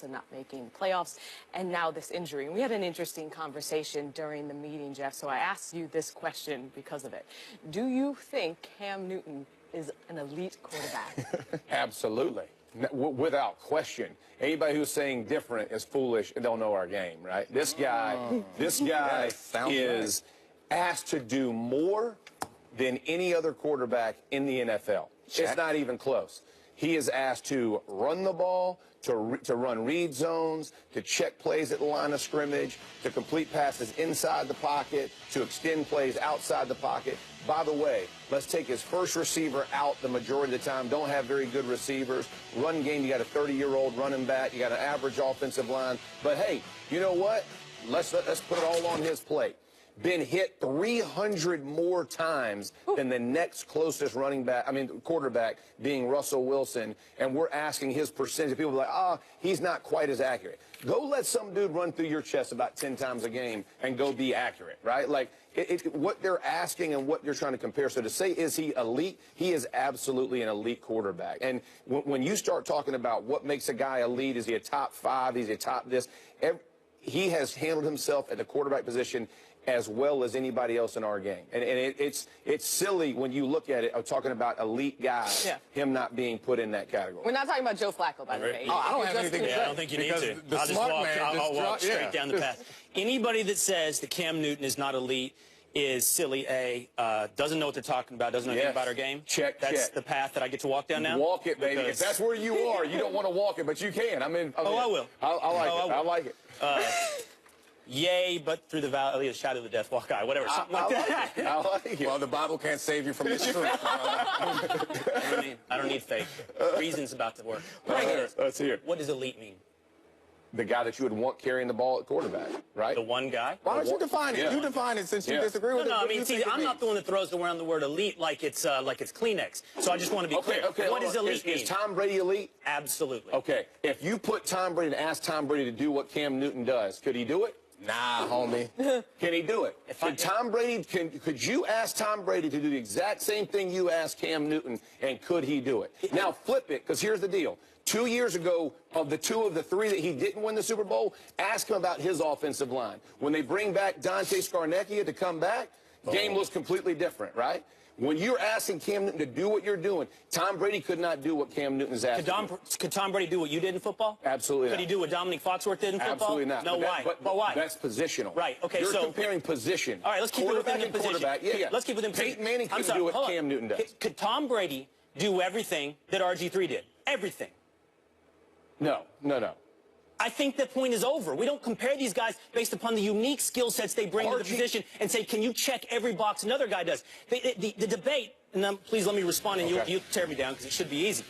and not making playoffs, and now this injury. And we had an interesting conversation during the meeting, Jeff, so I asked you this question because of it. Do you think Cam Newton is an elite quarterback? Absolutely. Without question. Anybody who's saying different is foolish and don't know our game, right? This guy is asked to do more than any other quarterback in the NFL. Check. It's not even close. He is asked to run the ball, to run read zones, to check plays at the line of scrimmage, to complete passes inside the pocket, to extend plays outside the pocket. By the way, let's take his first receiver out the majority of the time. Don't have very good receivers. Run game, you got a 30-year-old running back. You got an average offensive line. But, hey, you know what? Let's put it all on his plate. Been hit 300 more times than the next closest quarterback, being Russell Wilson, and we're asking his percentage. People are like, he's not quite as accurate. Go let some dude run through your chest about 10 times a game and go be accurate, right? Like, what they're asking and what you're trying to compare. So to say, is he elite? He is absolutely an elite quarterback. And when you start talking about what makes a guy elite, is he a top 5? Is he a top this? He has handled himself at the quarterback position as well as anybody else in our game. And it's silly when you look at it, talking about elite guys, him not being put in that category. We're not talking about Joe Flacco, by the way. I don't have anything to say. I don't think you need to. I'll walk straight down the path. Anybody that says that Cam Newton is not elite is silly, doesn't know what they're talking about, doesn't know anything about our game. That's the path that I get to walk down now? Walk it, baby. If that's where you are, you don't want to walk it, but you can. I will. I like it. Yay, but through the valley of the shadow of the death walk I, whatever, something like that. I like it. Well, the Bible can't save you from this truth. I don't need faith. Reason's about to work. Let's hear it. What does elite mean? The guy that you would want carrying the ball at quarterback, right? The one guy? Why don't you define it? You define it since you disagree with it. No, I mean, see, I'm not the one that throws around the word elite like it's Kleenex. So I just want to be clear. What does elite mean? Is Tom Brady elite? Absolutely. Okay. If you put Tom Brady and ask Tom Brady to do what Cam Newton does, could he do it? Nah, homie. Can he do it? Could you ask Tom Brady to do the exact same thing you asked Cam Newton, and could he do it? Now flip it, because here's the deal. 2 years ago, of the 2 of the 3 that he didn't win the Super Bowl, ask him about his offensive line. When they bring back Dante Scarnecchia to come back, game looks completely different, right? When you're asking Cam Newton to do what you're doing, Tom Brady could not do what Cam Newton's asking. Could Tom Brady do what you did in football? Absolutely not. Could he do what Dominic Foxworth did in football? Absolutely not. No, why? But why? That's positional. Right, okay, You're comparing position. All right, let's keep it within the position. Yeah. Let's keep it within position. Peyton Manning couldn't do what Cam Newton does. Could Tom Brady do everything that RG3 did? Everything. No. I think the point is over. We don't compare these guys based upon the unique skill sets they bring to the position and say, can you check every box another guy does? The debate, and please let me respond, and you tear me down because it should be easy.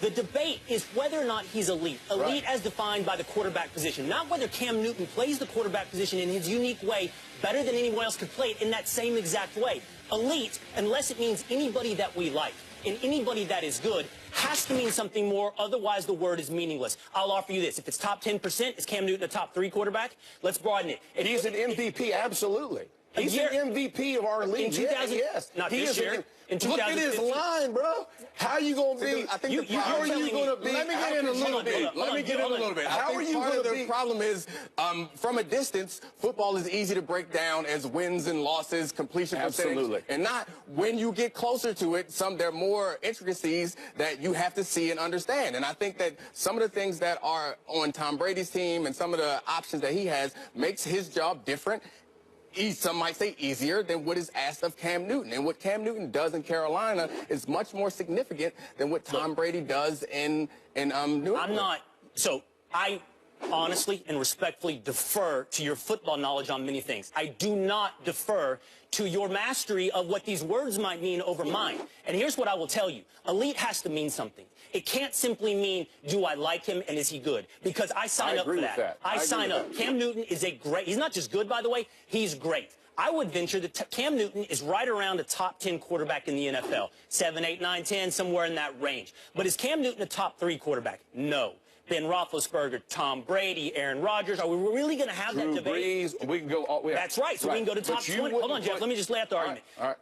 The debate is whether or not he's elite. Elite as defined by the quarterback position, not whether Cam Newton plays the quarterback position in his unique way better than anyone else could play it in that same exact way. Elite, unless it means anybody that we like, and anybody that is good, has to mean something more, otherwise the word is meaningless. I'll offer you this. If it's top 10%, is Cam Newton a top 3 quarterback? Let's broaden it. He's an MVP, absolutely. He's an MVP of our league. Yes. Not this year. Look at his line, bro. How are you going to be? I think how are you going to be? Let me get in a little bit. How are you going to be? The problem is, from a distance, football is easy to break down as wins and losses, completion percentage, and not when you get closer to it. There are more intricacies that you have to see and understand. And I think that some of the things that are on Tom Brady's team and some of the options that he has makes his job different. Some might say easier than what is asked of Cam Newton. And what Cam Newton does in Carolina is much more significant than what Tom Brady does in New England. I honestly and respectfully defer to your football knowledge on many things. I do not defer to your mastery of what these words might mean over mine. And here's what I will tell you. Elite has to mean something. It can't simply mean, do I like him and is he good? Because I sign up for that. I sign up. Cam Newton is he's not just good, by the way, he's great. I would venture that Cam Newton is right around a top 10 quarterback in the NFL. 7, 8, 9, 10, somewhere in that range. But is Cam Newton a top 3 quarterback? No. Ben Roethlisberger, Tom Brady, Aaron Rodgers. Are we really going to have that debate? Brees, we can go. That's right. So we can go to top 20. Hold on, Jeff. Let me just lay out the argument. All right.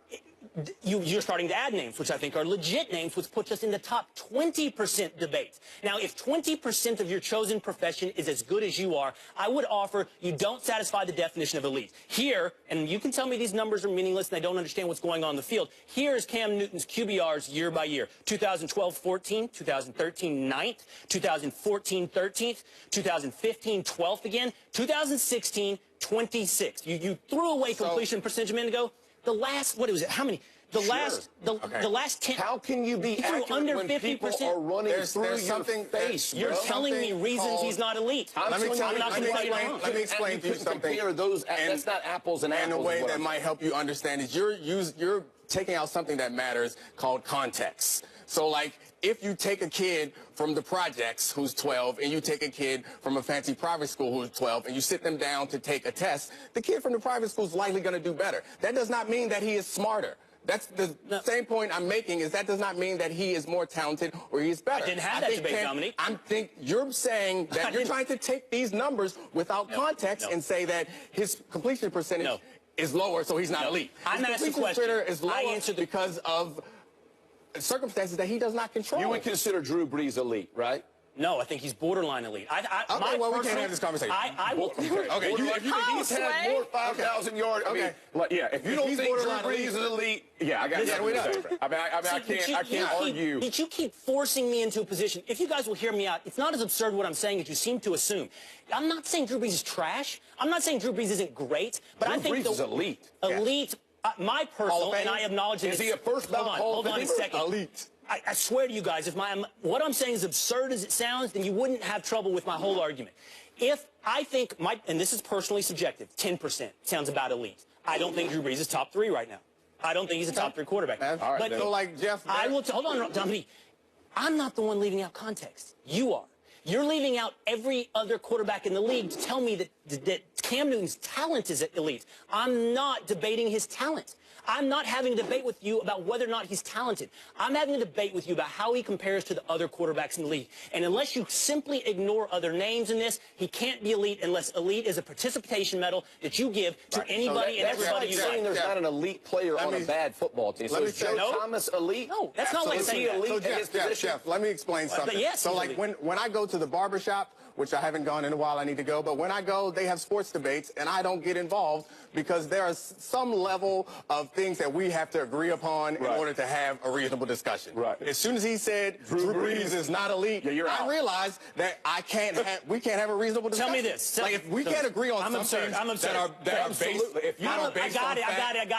you're starting to add names, which I think are legit names, which puts us in the top 20% debate. Now, if 20% of your chosen profession is as good as you are, I would offer you don't satisfy the definition of elite. Here, and you can tell me these numbers are meaningless and I don't understand what's going on in the field, here is Cam Newton's QBRs year by year. 2012, 14th, 2013, 9th, 2014, 13th, 2015, 12th again, 2016, 26th. You threw away completion percentage a minute ago. The last, what was it? How many? The last 10. How can you be accurate under when 50%? people are running through your face? You're telling me reasons he's not elite. Let me explain to you something. That's not apples and apples. And a way that might help you understand is you're taking out something that matters called context. So, like, if you take a kid from the projects who's 12 and you take a kid from a fancy private school who's 12 and you sit them down to take a test, the kid from the private school is likely going to do better. That does not mean that he is smarter. That's the same point I'm making, is that does not mean that he is more talented or he is better. I didn't have that debate, Dominique. I think you're saying that you're trying to take these numbers without context and say that his completion percentage is lower, so he's not elite. I'm asking the question. Is lower I answered because of circumstances that he does not control. You would consider Drew Brees elite, right? No, I think he's borderline elite. Okay, well, we can't have this conversation. I will. Okay, he's had more 5,000 yards. Okay. I mean, yeah, if you don't think Drew Brees is elite, I got nothing to say. I can't argue. Did you keep forcing me into a position? If you guys will hear me out, it's not as absurd what I'm saying as you seem to assume. I'm not saying Drew Brees is trash. I'm not saying Drew Brees isn't great, but I think Drew Brees is elite. Elite. My personal, and I acknowledge it. Is he a first ballot Hall of Famer? Hold on a second. Elite. I swear to you guys, if what I'm saying is absurd as it sounds, then you wouldn't have trouble with my whole argument. If I think and this is personally subjective, 10% sounds about elite. I don't think Drew Brees is top 3 right now. I don't think he's a top 3 quarterback. All right, but so like Jeff, I will hold on, Dominique. I'm not the one leaving out context. You are. You're leaving out every other quarterback in the league to tell me that Cam Newton's talent is elite. I'm not debating his talent. I'm not having a debate with you about whether or not he's talented. I'm having a debate with you about how he compares to the other quarterbacks in the league. And unless you simply ignore other names in this, he can't be elite unless elite is a participation medal that you give to anybody and everybody you like. That's saying there's not an elite player on a bad football team. So is Joe Thomas elite? No, that's not like saying elite in his position. Jeff, let me explain something. Yes, so like when I go to the barbershop, which I haven't gone in a while, I need to go, but when I go, they have sports debates, and I don't get involved because there is some level of things that we have to agree upon in order to have a reasonable discussion. Right. As soon as he said Drew Brees is not elite, I realized that we can't have a reasonable discussion. Tell me this. Like, if we can't agree on something that are based, if you don't I got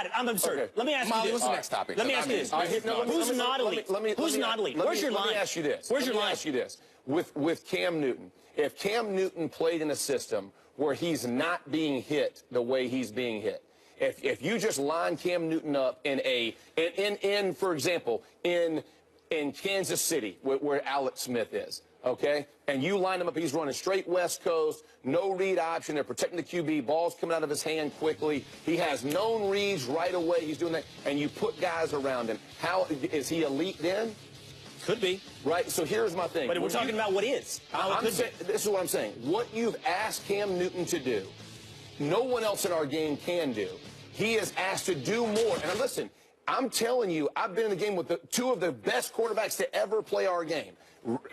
it. I'm absurd. Okay. Let me ask you this. What's the next topic? Let me ask you this. Who's not elite? Who's not elite? Where's your line? Let me ask you this. Where's your line? Let me ask you this. With Cam Newton, if Cam Newton played in a system where he's not being hit the way he's being hit, if you just line Cam Newton up for example, in Kansas City, where Alex Smith is, okay, and you line him up, he's running straight West Coast, no read option, they're protecting the QB, ball's coming out of his hand quickly, he has known reads right away, he's doing that, and you put guys around him, how is he elite then? Could be. Right, so here's my thing. But we're talking about what is. This is what I'm saying. What you've asked Cam Newton to do, no one else in our game can do. He is asked to do more. And listen, I'm telling you, I've been in the game with two of the best quarterbacks to ever play our game,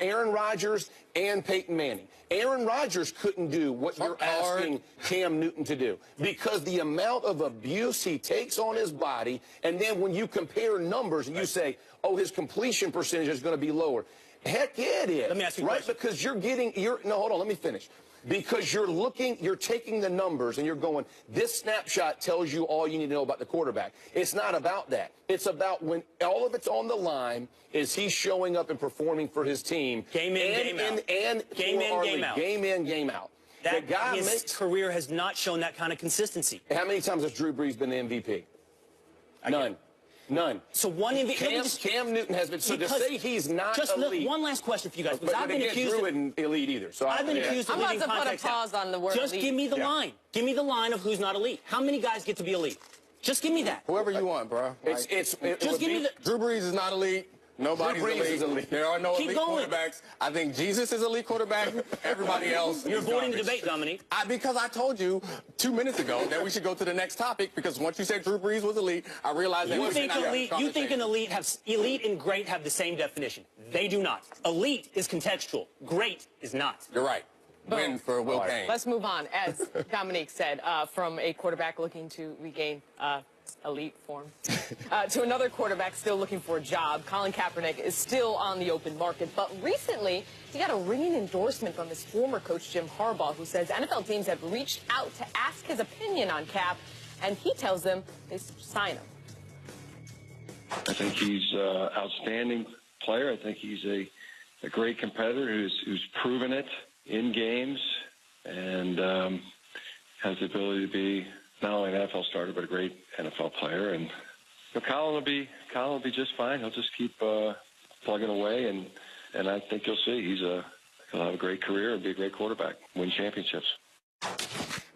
Aaron Rodgers and Peyton Manning. Aaron Rodgers couldn't do what you're asking Cam Newton to do because the amount of abuse he takes on his body, and then when you compare numbers and you say, oh, his completion percentage is going to be lower. Heck yeah, it is. Let me ask you a question. Because no, hold on, let me finish. Because you're taking the numbers and you're going, this snapshot tells you all you need to know about the quarterback. It's not about that. It's about when all of it's on the line, is he showing up and performing for his team. Game in, game out. Game in, game out. Game in, game out. His career has not shown that kind of consistency. How many times has Drew Brees been the MVP? None. None. So one MVP. Cam Newton has been. So to say he's not elite. One last question for you guys. But I've been accused. Drew isn't elite either. So I've been accused of leaving context out. I'm about to put a pause on the word Just elite. give me the line. Give me the line of who's not elite. How many guys get to be elite? Just give me that. Whoever you want, bro. Just give me the. Drew Brees is not elite. Nobody's elite. There are no elite quarterbacks. I think Jesus is elite quarterback. Everybody else. You're avoiding the debate, Dominique. Because I told you 2 minutes ago that we should go to the next topic, because once you said Drew Brees was elite, I realized that you think an elite and great have the same definition. They do not. Elite is contextual. Great is not. You're right. Win for Will Kane. Let's move on. As Dominique said, from a quarterback looking to regain elite form to another quarterback still looking for a job. Colin Kaepernick is still on the open market, but recently he got a ringing endorsement from his former coach, Jim Harbaugh, who says NFL teams have reached out to ask his opinion on Cap, and he tells them they sign him. I think he's an outstanding player. I think he's a great competitor who's proven it in games and has the ability to be not only an NFL starter but a great NFL player. And Colin will be just fine. He'll just keep plugging away, and I think you'll see he'll have a great career and be a great quarterback, win championships.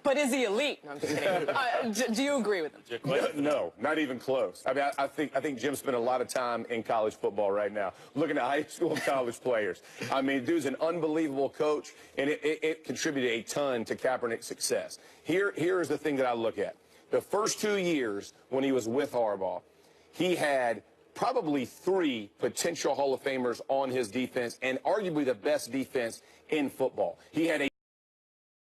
But is he elite? No, I'm just kidding. Do you agree with him? No, not even close. I mean, I think Jim spent a lot of time in college football right now, looking at high school and college players. I mean, dude's an unbelievable coach, and it contributed a ton to Kaepernick's success. Here is the thing that I look at. The first 2 years when he was with Harbaugh, he had probably 3 potential Hall of Famers on his defense, and arguably the best defense in football. He had a